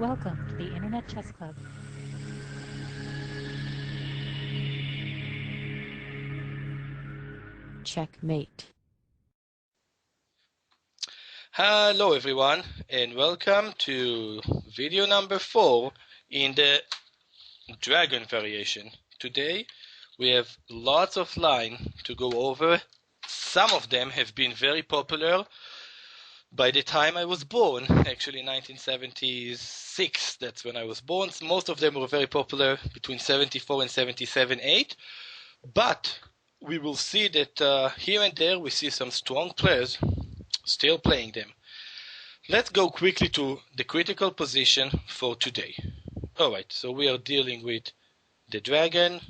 Welcome to the Internet Chess Club. Checkmate. Hello everyone and welcome to video number 4 in the dragon variation. Today we have lots of lines to go over. Some of them have been very popular by the time I was born, actually 1976, that's when I was born. Most of them were very popular between 74 and 77-8, but we will see that here and there we see some strong players still playing them. Let's go quickly to the critical position for today. Alright, so we are dealing with the dragon,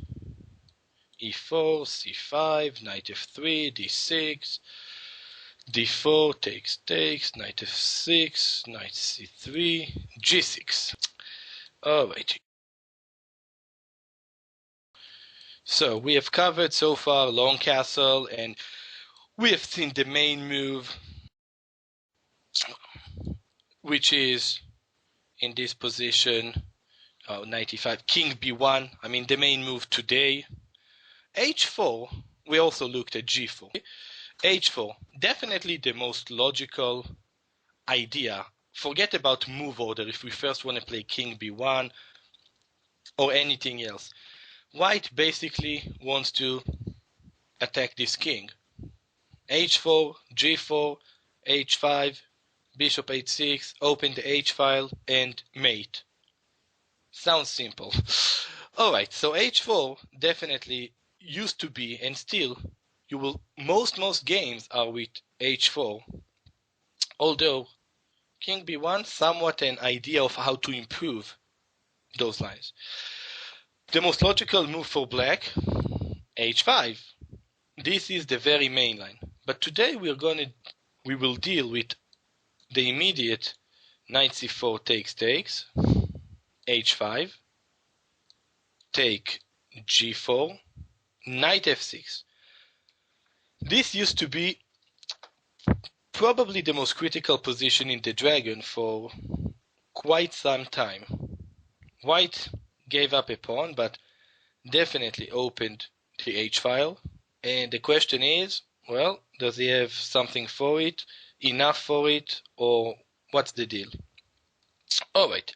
e4, c5, knight f3, d6, d4 takes, knight f6, knight c3, g6. Alright. So we have covered so far long castle, and we have seen the main move, which is in this position, knight e5, king b1. I mean the main move today. h4, we also looked at g4. h4, definitely the most logical idea. Forget about move order if we first want to play king b1 or anything else. White basically wants to attack this king. h4, g4, h5, bishop h6, open the h-file and mate. Sounds simple. Alright, so h4 definitely used to be, and still you will, most games are with h4, although king b1 somewhat an idea of how to improve those lines. The most logical move for black, h5. This is the very main line, but today we will deal with the immediate knight c4 takes, h5, take g4, knight f6. This used to be probably the most critical position in the dragon for quite some time. White gave up a pawn, but definitely opened the h-file, and the question is, well, does he have something for it, enough for it, or what's the deal? Alright.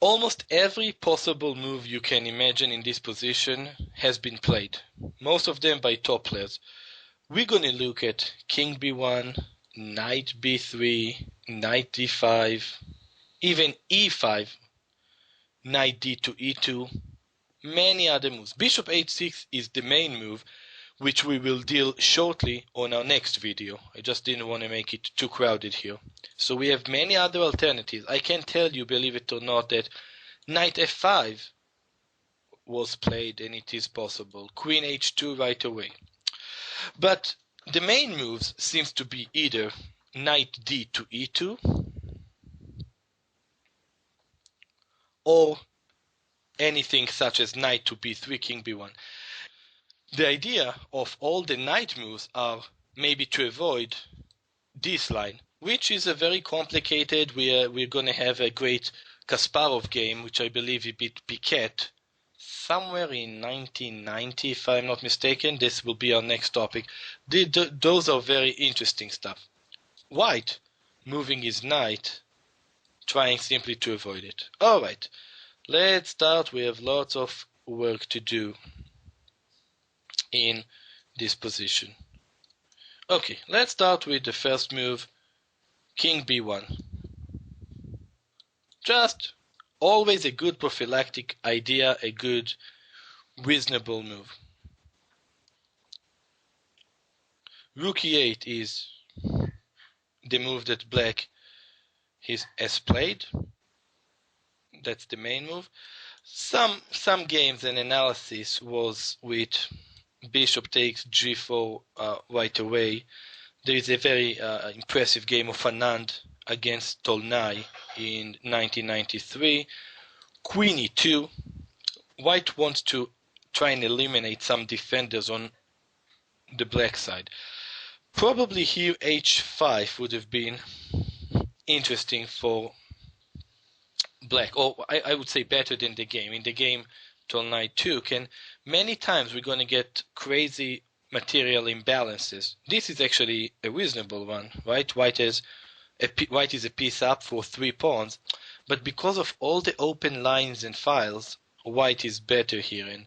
Almost every possible move you can imagine in this position has been played, most of them by top players. We're going to look at king b1, knight b3, knight d5, even e5, knight d to e2, many other moves. Bishop h6 is the main move, which we will deal shortly on our next video. I just didn't want to make it too crowded here. So we have many other alternatives. I can tell you, believe it or not, that knight f5 was played and it is possible. Queen h2 right away. But the main moves seems to be either knight d to e2 or anything such as knight to b3, king b1. The idea of all the knight moves are maybe to avoid this line, which is a very complicated. We're going to have a great Kasparov game, which I believe he beat Piquet somewhere in 1990, if I'm not mistaken. This will be our next topic. Those are very interesting stuff. White moving his knight, trying simply to avoid it. Alright, let's start. We have lots of work to do in this position. Okay, let's start with the first move, king b1. Just always a good prophylactic idea, a good reasonable move. Rook e8 is the move that black has played. That's the main move. Some games and analysis was with bishop takes g4 right away. There is a very impressive game of Anand against Tolnai in 1993. Queen e2. White wants to try and eliminate some defenders on the black side. Probably here h5 would have been interesting for black, or I would say better than the game. In the game, till knight took, and many times we're going to get crazy material imbalances. This is actually a reasonable one, right? White is a piece up for 3 pawns, but because of all the open lines and files, white is better here, and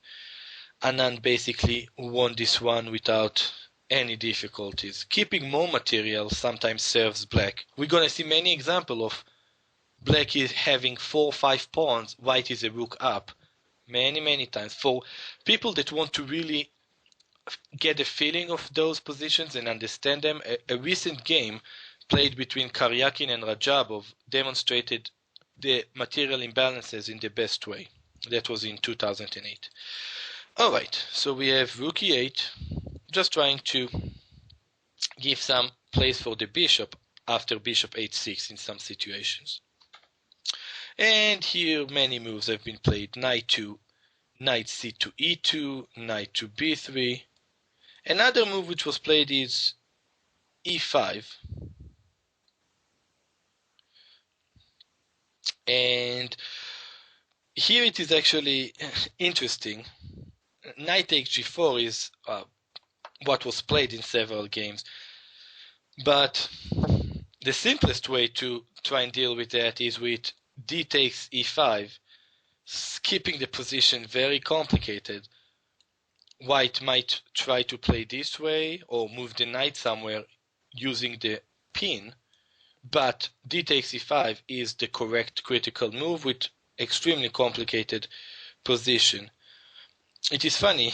Anand basically won this one without any difficulties. Keeping more material sometimes serves black. We're going to see many examples of black is having 4 or 5 pawns, white is a rook up. Many times. For people that want to really get a feeling of those positions and understand them, a recent game played between Karyakin and Rajabov demonstrated the material imbalances in the best way. That was in 2008. Alright, so we have rook e8, just trying to give some place for the bishop after bishop h6 in some situations. And here many moves have been played. Knight to knight c to e2, knight to b3. Another move which was played is e5. And here it is actually interesting. Knight takes g4 is what was played in several games. But the simplest way to try and deal with that is with d takes e5, keeping the position very complicated. White might try to play this way or move the knight somewhere using the pin, but d takes e5 is the correct critical move with extremely complicated position. It is funny,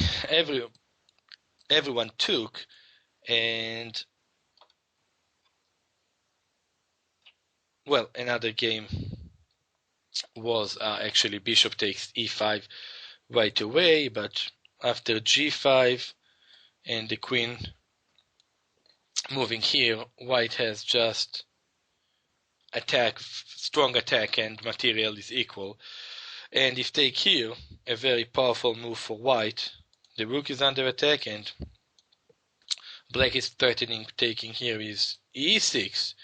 everyone took, and well, another game was actually bishop takes e5 right away, but after g5 and the queen moving here, white has just strong attack, and material is equal. And if take here, a very powerful move for white, the rook is under attack and black is threatening taking here is e6.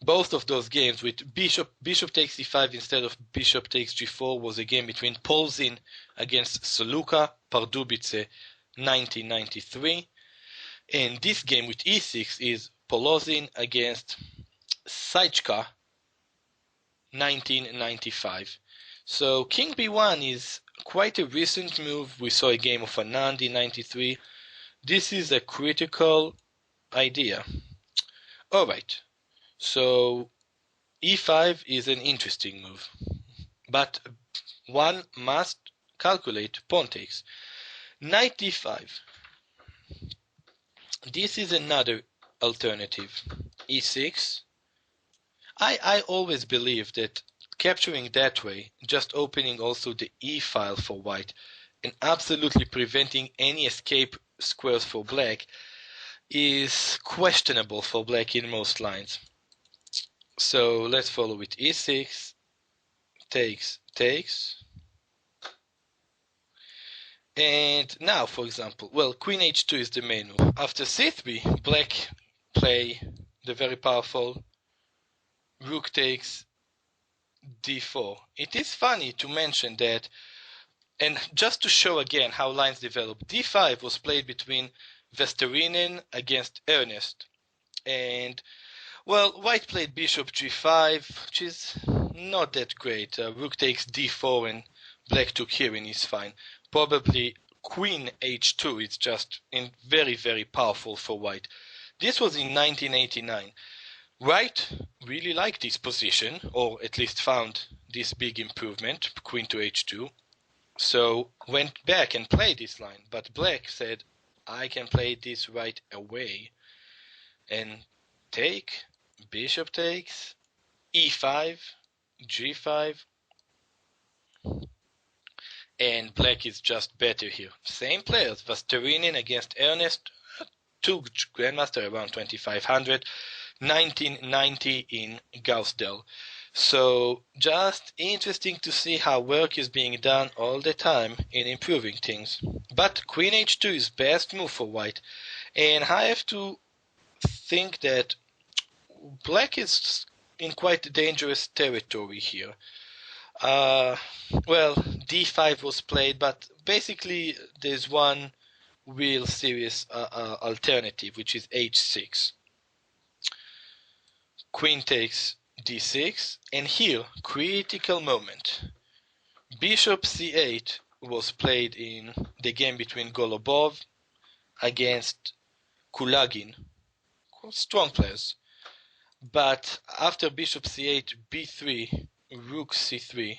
Both of those games with bishop takes e5 instead of bishop takes g4 was a game between Polzin against Soluka, Pardubice, 1993. And this game with e6 is Polozin against Saichka, 1995. So king b1 is quite a recent move. We saw a game of Anand in 93. This is a critical idea. Alright. So e5 is an interesting move, but one must calculate pawn takes. Knight d5. This is another alternative. e6. I always believe that capturing that way, just opening also the e file for white and absolutely preventing any escape squares for black is questionable for black in most lines. So let's follow with e6, takes. And now, for example, well, queen h2 is the main move. After c3, black play the very powerful rook takes d4. It is funny to mention that, and just to show again how lines develop, d5 was played between Vesterinen against Ernest. And well, white played bishop g5, which is not that great. Rook takes d4 and black took here and is fine. Probably queen h2 is just very powerful for white. This was in 1989. White really liked this position, or at least found this big improvement, queen to h2. So went back and played this line, but black said, I can play this right away. And take, bishop takes, e5, g5, and black is just better here. Same players, Vasterinin against Ernest, two Grandmaster around 2500, 1990 in Gausdell. So just interesting to see how work is being done all the time in improving things. But queen h2 is best move for white, and I have to think that black is in quite dangerous territory here. Well, d5 was played, but basically there's one real serious alternative, which is h6. Queen takes d6, and here, critical moment. Bishop c8 was played in the game between Golubov against Kulagin. Strong players. But after bishop c8, b3, rook c3,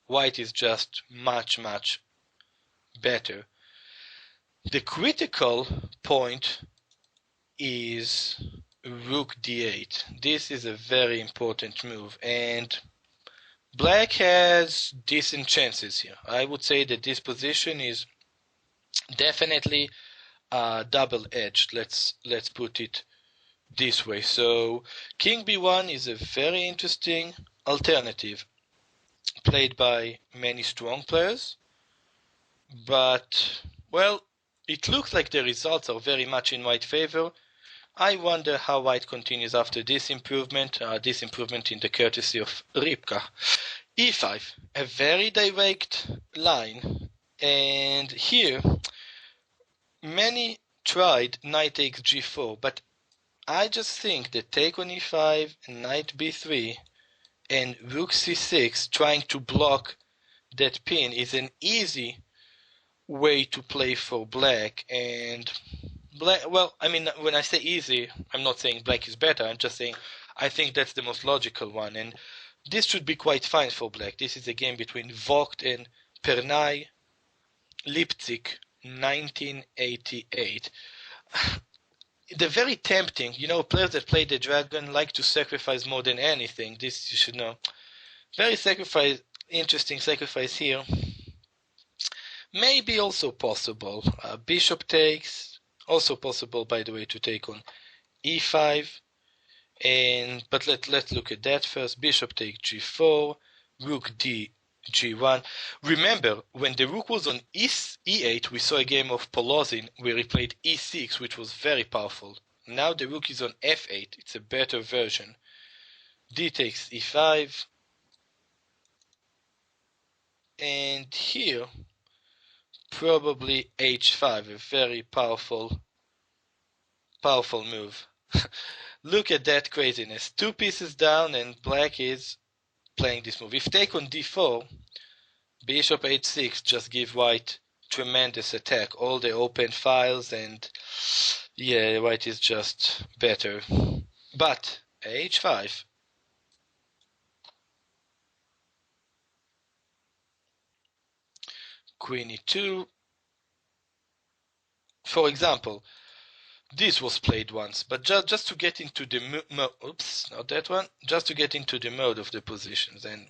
white is just much, much better. The critical point is rook d8. This is a very important move, and black has decent chances here. I would say that this position is definitely double-edged. Let's put it this way. So king b1 is a very interesting alternative played by many strong players, but well, it looks like the results are very much in white favor. I wonder how white continues after this improvement in the courtesy of Rybka. e5, a very direct line, and here many tried knight takes g4, but I just think that take on e5, knight b3, and rook c6 trying to block that pin is an easy way to play for black. And black, well, I mean, when I say easy, I'm not saying black is better, I'm just saying I think that's the most logical one, and this should be quite fine for black. This is a game between Vogt and Pernay, Leipzig, 1988. They're very tempting. You know, players that play the dragon like to sacrifice more than anything. This you should know. Very interesting sacrifice here. Maybe also possible. Bishop takes. Also possible, by the way, to take on e5. But let's look at that first. Bishop take g4. Rook d g1. Remember, when the rook was on e8, we saw a game of Polozin where he played e6, which was very powerful. Now the rook is on f8. It's a better version. D takes e5. And here, probably h5, a very powerful move. Look at that craziness. 2 pieces down and black is playing this move. If take on d4, bishop h6 just give white tremendous attack. All the open files, and yeah, white is just better. But h5. Queen e2. For example, this was played once, but just to get into the oops, not that one. Just to get into the mode of the positions, and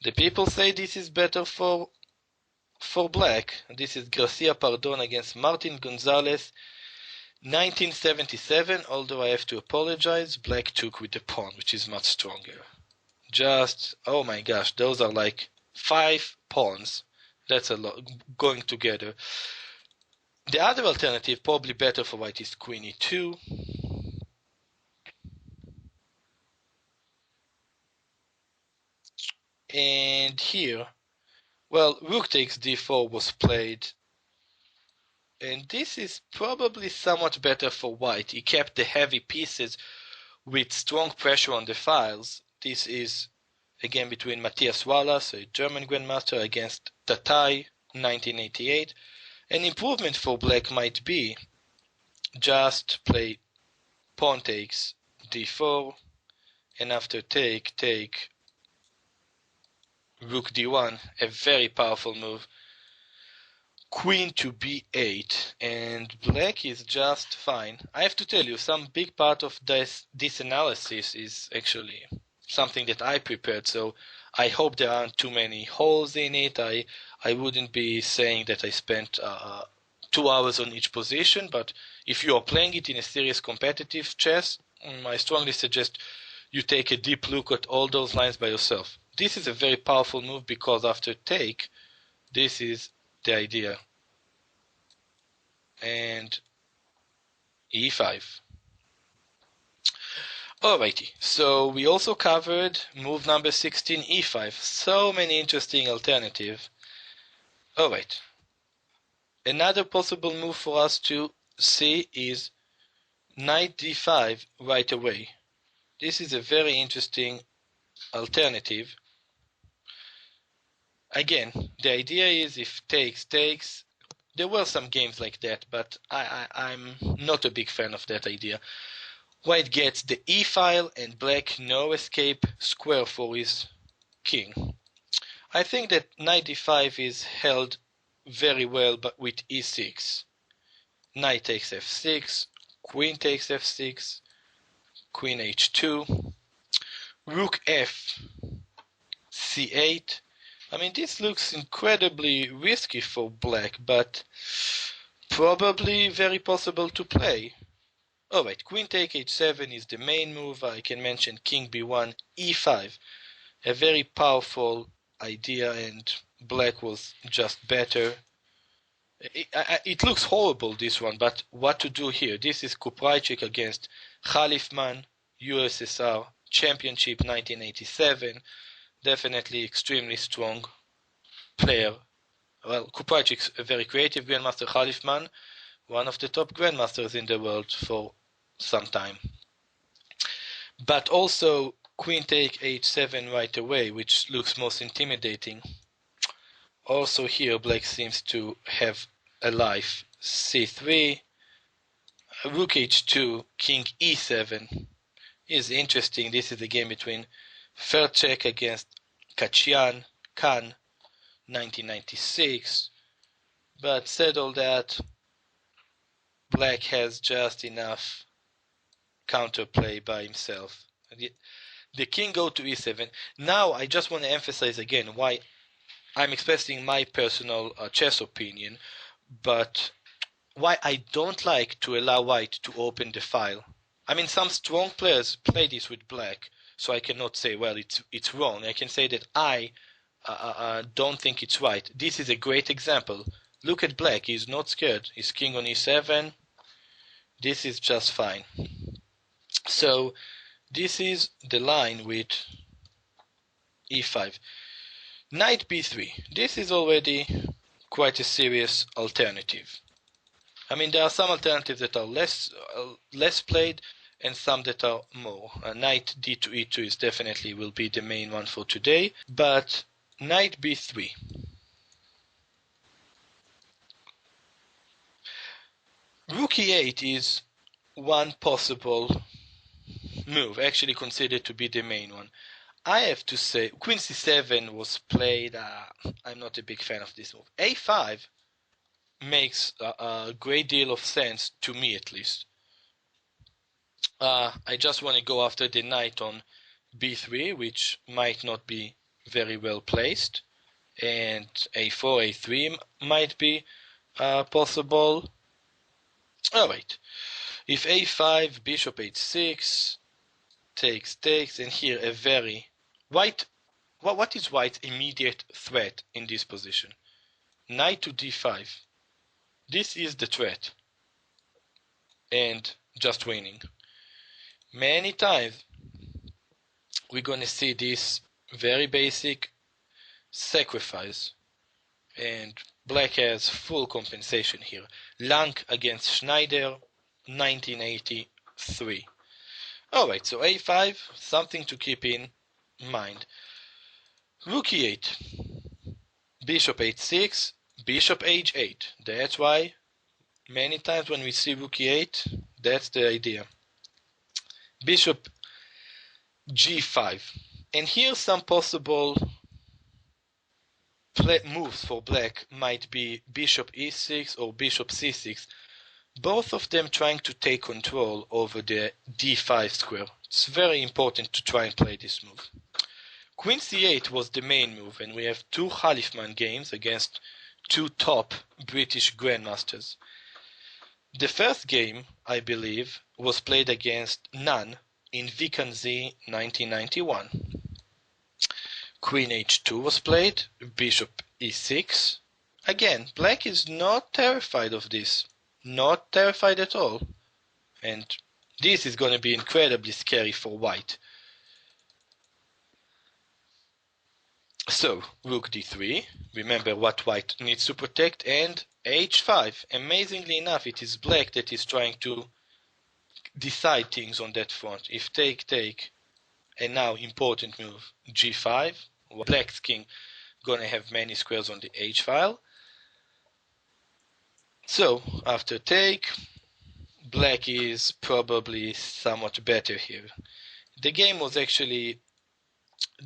the people say this is better for black. This is Garcia Pardon against Martin Gonzalez, 1977. Although I have to apologize, black took with the pawn, which is much stronger. Just, oh my gosh, those are like 5 pawns. That's a lot going together. The other alternative, probably better for white, is queen e2. And here, well, rook takes d4 was played. And this is probably somewhat better for white. He kept the heavy pieces with strong pressure on the files. This is a game between Matthias Wallace, a German grandmaster, against Tatai, 1988. An improvement for black might be just play pawn takes d4, and after take rook d1, a very powerful move. Queen to b8, and black is just fine. I have to tell you, some big part of this analysis is actually something that I prepared, so I hope there aren't too many holes in it. I wouldn't be saying that I spent 2 hours on each position, but if you are playing it in a serious competitive chess, I strongly suggest you take a deep look at all those lines by yourself. This is a very powerful move because after take, this is the idea. And e5. Alrighty, so we also covered move number 16, e5. So many interesting alternatives. Alright, another possible move for us to see is knight d5 right away. This is a very interesting alternative. Again, the idea is if takes, there were some games like that, but I'm not a big fan of that idea. White gets the e file and black no escape square for his king. I think that knight d5 is held very well but with e6. Knight takes f6, queen takes f6, queen h2, rook f, c8. I mean, this looks incredibly risky for black, but probably very possible to play. Alright, queen take h7 is the main move. I can mention king b1, e5. A very powerful idea, and black was just better. It looks horrible, this one, but what to do here? This is Kuprajcik against Khalifman, USSR Championship 1987. Definitely extremely strong player. Well, Kuprajcik's a very creative grandmaster. Khalifman, one of the top grandmasters in the world for some time. But also queen take h7 right away, which looks most intimidating. Also here black seems to have a life. c3, rook h2, king e7 is interesting. This is a game between Fercek against Khan 1996. But said all that, black has just enough counterplay by himself. The king go to e7. Now I just want to emphasize again why I'm expressing my personal chess opinion, but why I don't like to allow white to open the file. I mean, some strong players play this with black, so I cannot say, well, it's wrong. I can say that I don't think it's right. This is a great example. Look at black. He's not scared. He's king on e7. This is just fine. So this is the line with e5. Knight b3. This is already quite a serious alternative. I mean, there are some alternatives that are less played and some that are more. Knight d2 e2 is definitely will be the main one for today, but knight b3. Rook e8 is one possible move, actually considered to be the main one. I have to say, queen c7 was played. I'm not a big fan of this move. a5 makes a great deal of sense to me, at least. I just want to go after the knight on b3, which might not be very well placed, and a4, a3 might be possible. Alright, if a5, bishop h6, takes, and here a very white. What is white's immediate threat in this position? Knight to d5. This is the threat, and just winning. Many times we're gonna see this very basic sacrifice, and black has full compensation here. Lang against Schneider, 1983. Alright, so a5, something to keep in mind. Rook e8, bishop h6, bishop h8. That's why many times when we see rook e8, that's the idea. Bishop g5. And here some possible moves for black might be bishop e6 or bishop c6. Both of them trying to take control over the d5 square. It's very important to try and play this move. Queen c8 was the main move, and we have two Khalifman games against two top British grandmasters. The first game, I believe, was played against Nunn in Vikhanzi 1991. Queen h2 was played, bishop e6. Again, black is not terrified of this. Not terrified at all. And This is going to be incredibly scary for white. So, rook d3, remember what white needs to protect, and h5. Amazingly enough, it is black that is trying to decide things on that front. If take, and now important move, g5. Black's king gonna have many squares on the h file. So, after take, black is probably somewhat better here. The game was actually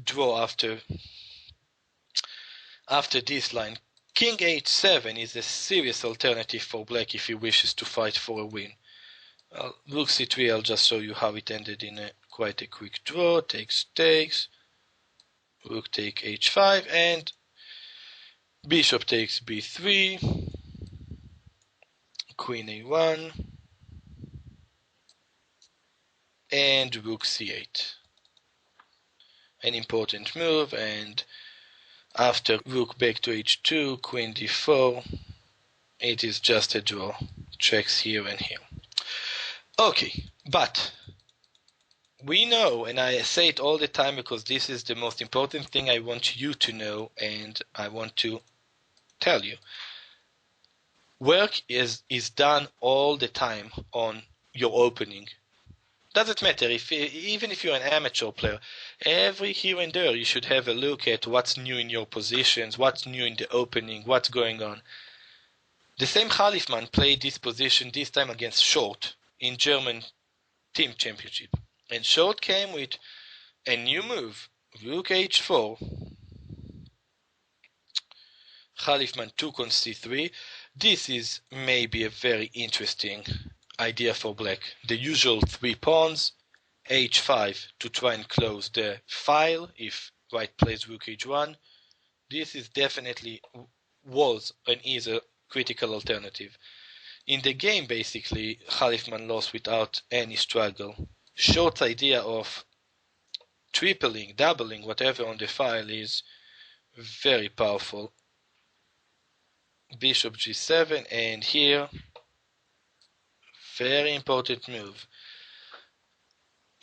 draw after this line. King h7 is a serious alternative for black if he wishes to fight for a win. Rook c3, I'll just show you how it ended in quite a quick draw. Takes, rook take h5, and bishop takes b3, queen a1, and rook c8. An important move, and after rook back to h2, queen d4, it is just a draw. Checks here and here. Okay, but we know, and I say it all the time because this is the most important thing I want you to know and I want to tell you. Work is done all the time on your opening. Doesn't matter, even if you're an amateur player, every here and there you should have a look at what's new in your positions, what's new in the opening, what's going on. The same Khalifman played this position this time against Short in German team championship. And Short came with a new move, rook h4. Khalifman took on c3. This is maybe a very interesting idea for black. The usual 3 pawns, h5 to try and close the file if white plays rook h1. This is definitely was and is a critical alternative. In the game, basically, Khalifman lost without any struggle. Short's idea of tripling, doubling, whatever on the file is very powerful. Bishop g7, and here, very important move,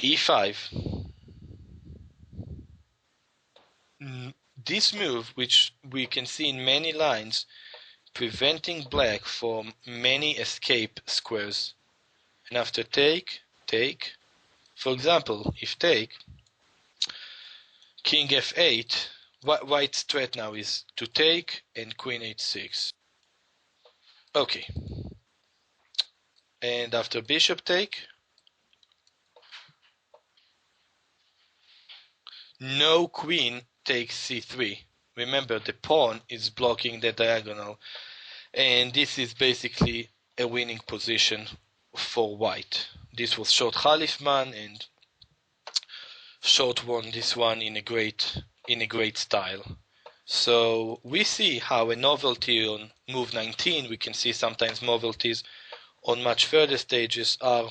e5. This move, which we can see in many lines, preventing black from many escape squares. And after take, for example, if take, king f8, white's threat now is to take and queen h6. Okay. And after bishop take, no queen takes c3. Remember, the pawn is blocking the diagonal, and this is basically a winning position for white. This was Short Khalifman, and Short won this one in a great style. So we see how a novelty on move 19, we can see sometimes novelties on much further stages are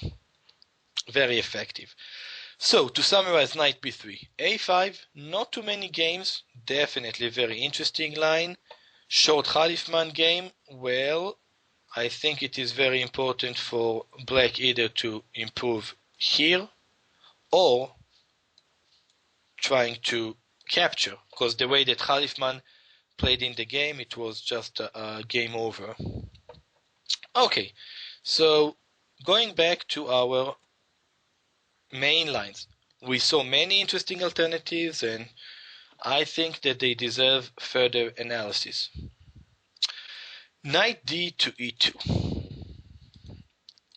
very effective. So, to summarize knight b3, a5, not too many games, definitely a very interesting line. Short Khalifman game, well, I think it is very important for black either to improve here or trying to capture, because the way that Khalifman played in the game, it was just a game over. Okay, so going back to our main lines, we saw many interesting alternatives, and I think that they deserve further analysis. Knight d to e2.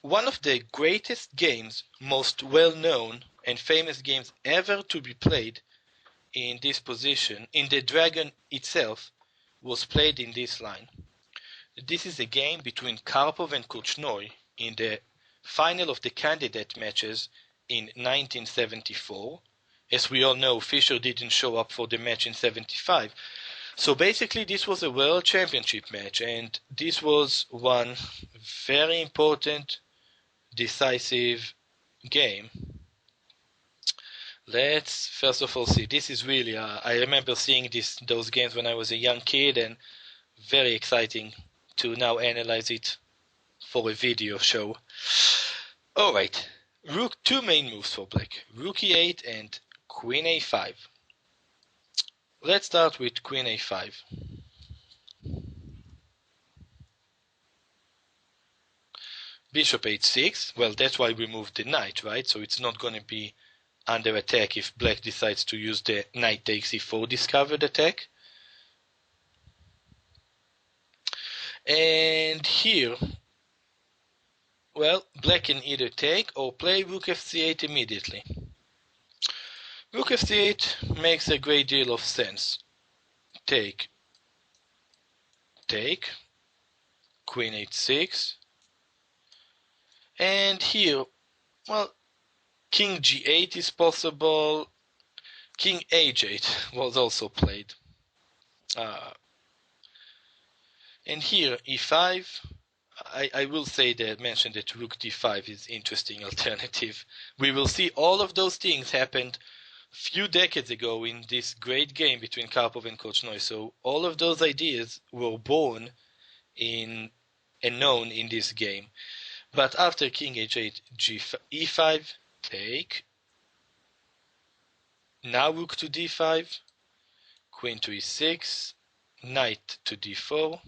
One of the greatest games, most well-known and famous games ever to be played in this position, in the dragon itself, was played in this line. This is a game between Karpov and Korchnoi in the final of the candidate matches in 1974. As we all know, Fischer didn't show up for the match in 75. So basically this was a world championship match, and this was one very important, decisive game. Let's first of all see. This is really, I remember seeing those games when I was a young kid, and very exciting to now analyze it for a video show. Alright, Rook, two main moves for black, Rook e8 and Queen a5. Let's start with Queen a5. Bishop h6, well, that's why we moved the knight, right? So it's not going to be under attack if black decides to use the knight takes e4 discovered attack. And here, well, black can either take or play Rook fc8 immediately. Rook fc8 makes a great deal of sense. Take, take, Queen h6, and here, well, King g8 is possible. King h8 was also played. And here e5. I will mention that Rook d5 is interesting alternative. We will see all of those things happened few decades ago in this great game between Karpov and Korchnoi. So all of those ideas were born in and known in this game. But after King h8, e5, take. Now Rook to d5, Queen to e6, Knight to d4.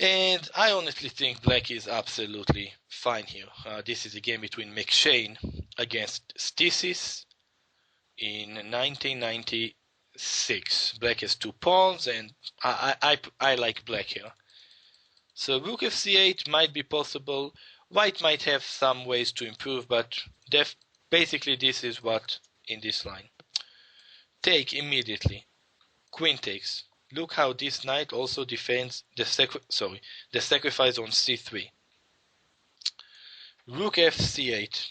And I honestly think black is absolutely fine here. This is a game between McShane against Stisis in 1996. Black has 2 pawns, and I like black here. So Rook fc8 might be possible. White might have some ways to improve, but basically this is what in this line. Take immediately. Queen takes. Look how this knight also defends the sacrifice on c3. Rook fc8.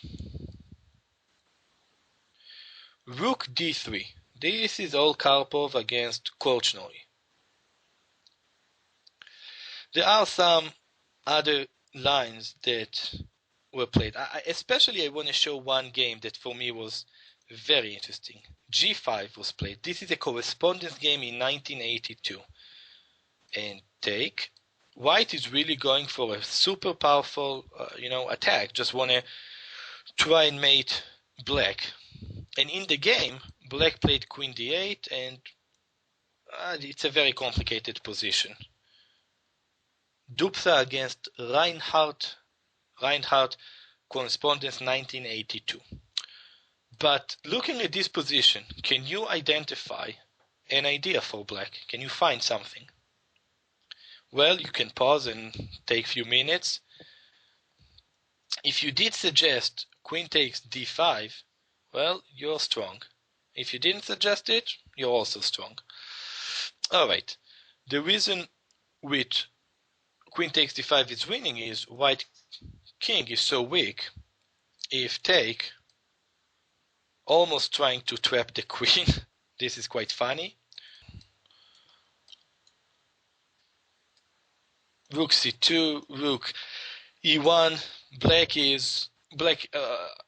Rook d3. This is all Karpov against Korchnoi. There are some other lines that were played. Especially I want to show one game that for me was very interesting. G5 was played. This is a correspondence game in 1982. And take. White is really going for a super powerful, attack. Just want to try and mate black. And in the game, black played Queen d8, and it's a very complicated position. Dupsa against Reinhardt, correspondence 1982. But looking at this position, can you identify an idea for black? Can you find something? Well, you can pause and take a few minutes. If you did suggest Queen takes d5, well, you're strong. If you didn't suggest it, you're also strong. Alright, the reason with Queen takes d5 is winning is white king is so weak. If take, almost trying to trap the queen. This is quite funny. Rook c2, rook e1. Black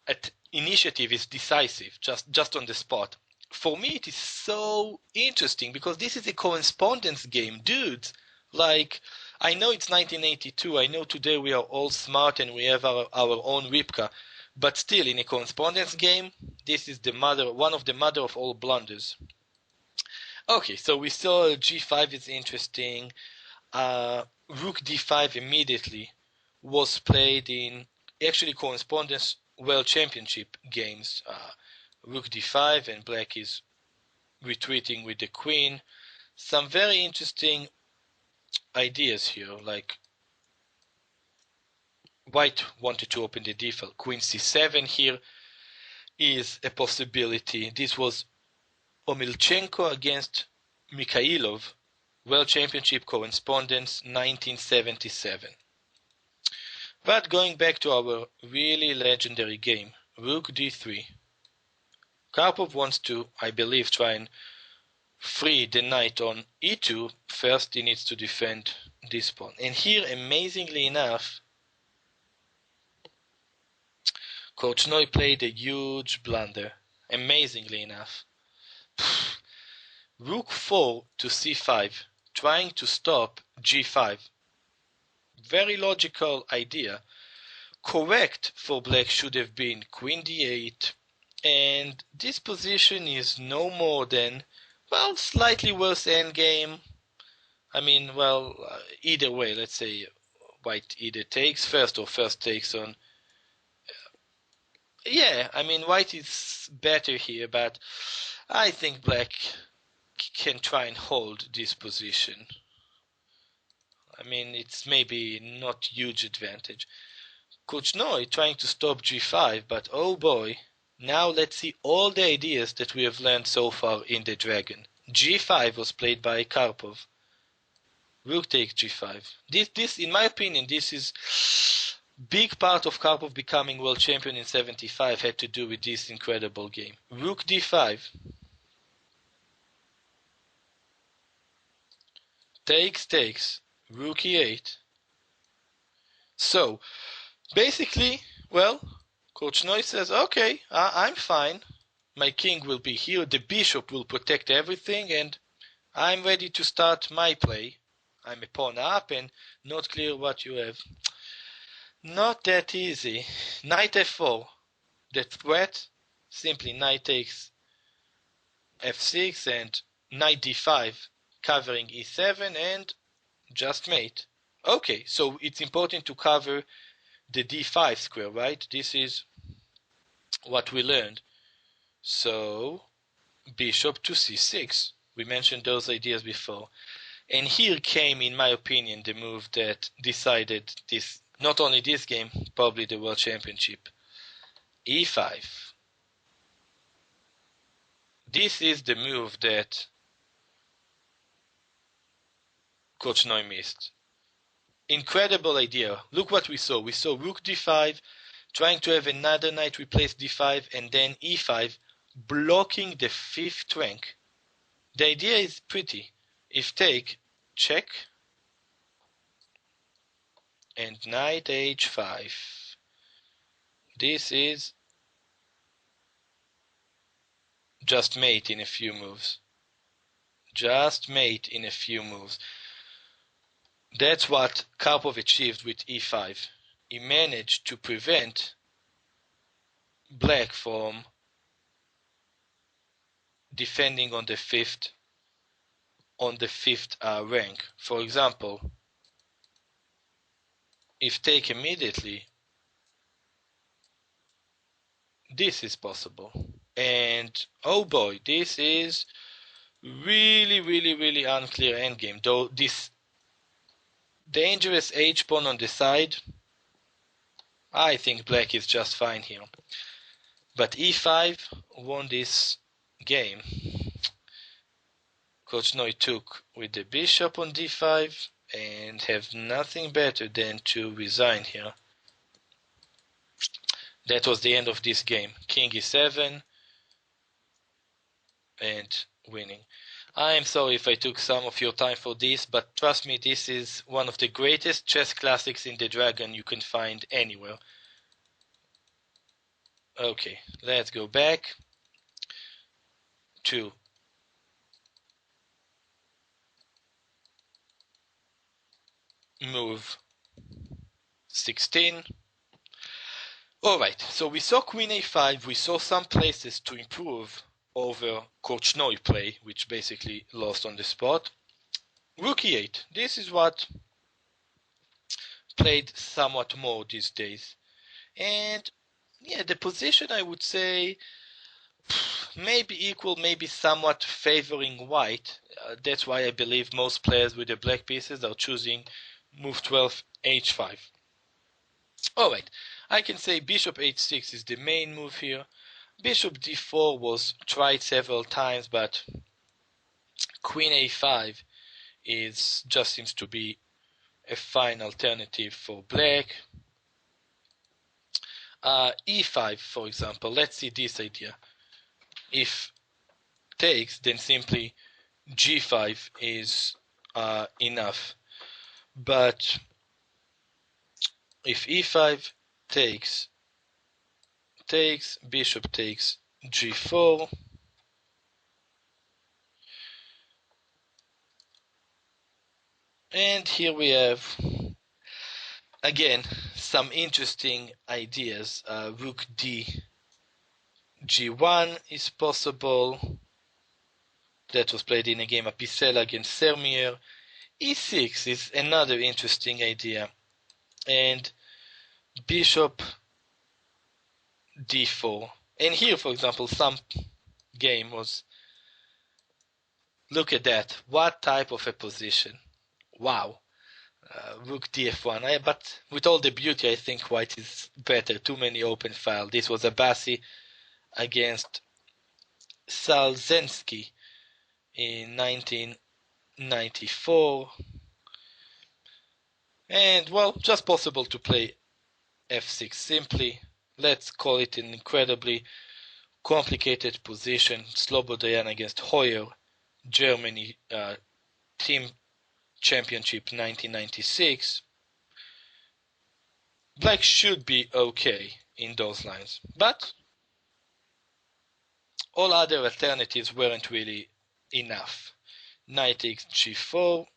at initiative is decisive, just on the spot. For me, it is so interesting because this is a correspondence game, dudes. Like, I know it's 1982. I know today we are all smart and we have our own Ripka. But still, in a correspondence game, this is one of the mother of all blunders. Okay, so we saw g5 is interesting. Rook d5 immediately was played in actually correspondence World Championship games. Rook d5 and black is retreating with the queen. Some very interesting ideas here, like white wanted to open the d-file. Queen c7 here is a possibility. This was Omilchenko against Mikhailov, World Championship correspondence 1977. But going back to our really legendary game, Rook d3. Karpov wants to, I believe, try and free the knight on e2. First he needs to defend this pawn. And here, amazingly enough, Korchnoi played a huge blunder. Amazingly enough. Rook 4 to c5, trying to stop g5. Very logical idea. correct for black should have been queen d8, and this position is no more than, well, slightly worse endgame. I mean, well, either way, let's say white either takes first or first takes on. Yeah, I mean, white is better here, but I think black can try and hold this position. I mean, it's maybe not huge advantage. Korchnoi trying to stop g5, but oh boy, now let's see all the ideas that we have learned so far in the dragon. g5 was played by Karpov. Rook takes g5. This, in my opinion, this is big part of Karpov becoming world champion in 75 had to do with this incredible game. Rook d5. Takes. Rook e8. So, basically, well, Korchnoi says, okay, I'm fine. My king will be here, the bishop will protect everything, and I'm ready to start my play. I'm a pawn up and not clear what you have. Not that easy. Knight f4. The threat, simply knight takes f6 and knight d5 covering e7 and just mate. Okay, so it's important to cover the d5 square, right? This is what we learned. So, bishop to c6. We mentioned those ideas before. And here came, in my opinion, the move that decided this, not only this game, probably the world championship. e5. This is the move that Korchnoi missed. Incredible idea. Look what we saw. We saw rook d5, trying to have another knight replace d5, and then e5, blocking the fifth rank. The idea is pretty. If take, check, and knight h5. This is just mate in a few moves. Just mate in a few moves. That's what Karpov achieved with e5. He managed to prevent black from defending on the fifth rank. For example, if take immediately, this is possible. And oh boy, this is really unclear endgame. Though this dangerous h-pawn on the side, I think black is just fine here. But e5 won this game. Korchnoi took with the bishop on d5 and have nothing better than to resign here. That was the end of this game. King e7 and winning. I am sorry if I took some of your time for this, but trust me, this is one of the greatest chess classics in the Dragon you can find anywhere. Okay, let's go back to move 16. Alright, so we saw queen a5, we saw some places to improve over Korchnoi play, which basically lost on the spot. Rook e8, this is what played somewhat more these days. And yeah, the position I would say maybe equal, maybe somewhat favoring white. That's why I believe most players with the black pieces are choosing move 12 h5. Alright, I can say bishop h6 is the main move here. Bishop d4 was tried several times, but queen a5 just seems to be a fine alternative for black. E5, for example, let's see this idea. If takes, then simply g5 is enough. But if e5 takes, bishop takes g4, and here we have again some interesting ideas. Rook D, G1 is possible. That was played in a game of Pisella against Sermier. E6 is another interesting idea. And Bishop D4. And here, for example, some game was, look at that. What type of a position? Wow. Rook df1. But with all the beauty, I think white is better. Too many open files. This was Abbasi against Salzensky in 1994. And, well, just possible to play f6 simply. Let's call it an incredibly complicated position. Slobodan against Hoyer, Germany, team championship 1996. Black should be okay in those lines, but all other alternatives weren't really enough. Knight takes g4,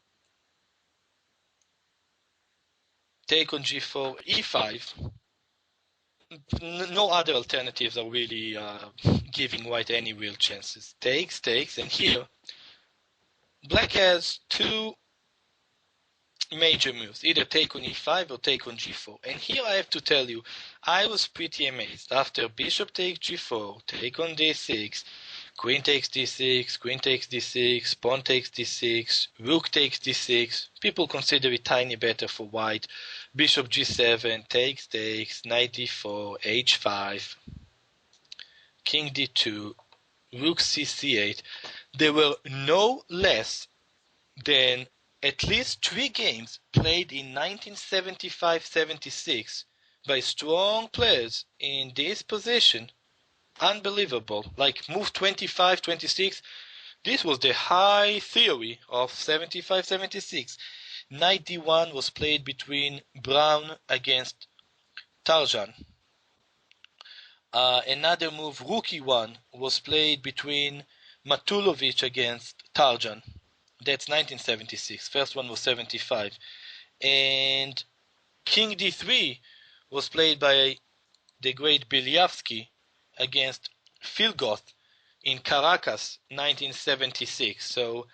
take on g4, e5. No other alternatives are really giving white any real chances. Takes, and here black has two major moves, either take on e5 or take on g4. And here I have to tell you, I was pretty amazed. After bishop takes g4, take on d6, queen takes d6, queen takes d6, pawn takes d6, rook takes d6, people consider it tiny better for white. Bishop g7, takes, knight d4, h5, king d2, rook c8. There were no less than at least 3 games played in 1975-76 by strong players in this position. Unbelievable. Like move 25-26. This was the high theory of 75-76. Knight d1 was played between Brown against Tarjan. Another move, rook e1, was played between Matulovic against Tarjan. That's 1976. First one was 75. And king d3 was played by the great Bilyavsky against Filgoth in Caracas, 1976. So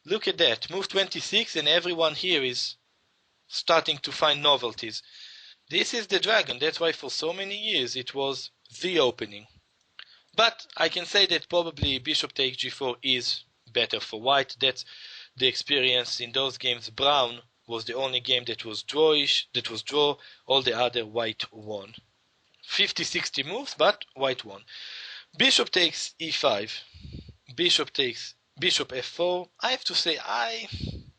look at that. Move 26 and everyone here is starting to find novelties. This is the dragon. That's why for so many years it was the opening. But I can say that probably bishop takes g4 is better for white. That's the experience in those games. Brown was the only game that was drawish, that was draw. All the other white won. 50-60 moves, but white won. Bishop takes e5. Bishop takes bishop f4. I have to say,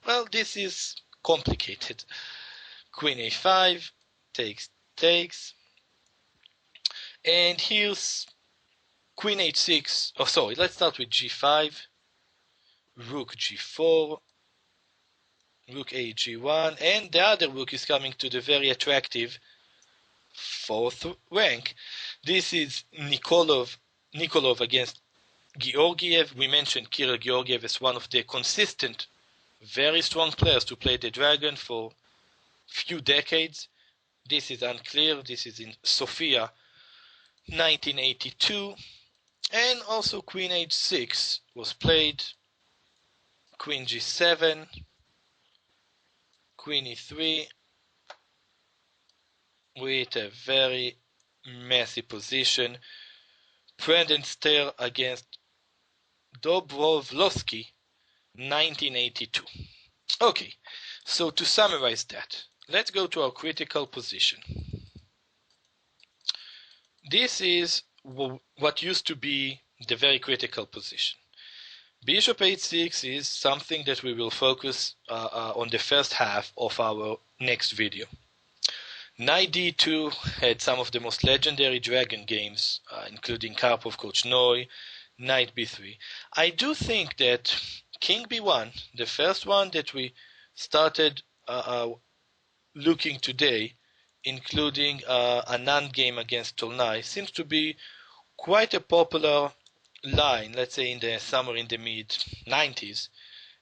well, this is complicated. Queen a5, takes. And here's queen h6. Oh, sorry, let's start with g5. Rook g4. Rook a g1. And the other rook is coming to the very attractive 4th rank. This is Nikolov against Georgiev. We mentioned Kirill Georgiev as one of the consistent, very strong players to play the dragon for few decades. This is unclear. This is in Sofia, 1982. And also queen h6 was played. Queen g7. Queen e3. With a very messy position. Prendenster against Dobrovlovsky, 1982. Okay, so to summarize that, let's go to our critical position. This is what used to be the very critical position. Bishop h6 is something that we will focus on the first half of our next video. Knight d2 had some of the most legendary dragon games, including Karpov, Korchnoi, Knight b3. I do think that King b1, the first one that we started looking today, including a non-game against Tolnai, seems to be quite a popular line, let's say somewhere in the mid-90s.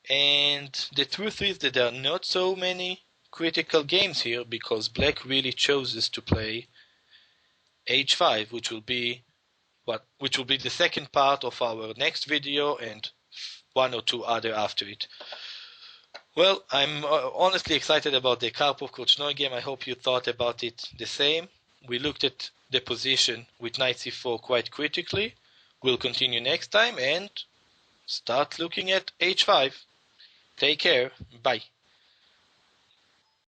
And the truth is that there are not so many critical games here, because black really chooses to play h5, which will be the second part of our next video, and one or two other after it. Well, I'm honestly excited about the Karpov-Korchnoi game. I hope you thought about it the same. We looked at the position with knight c4 quite critically. We'll continue next time and start looking at h5. Take care. Bye.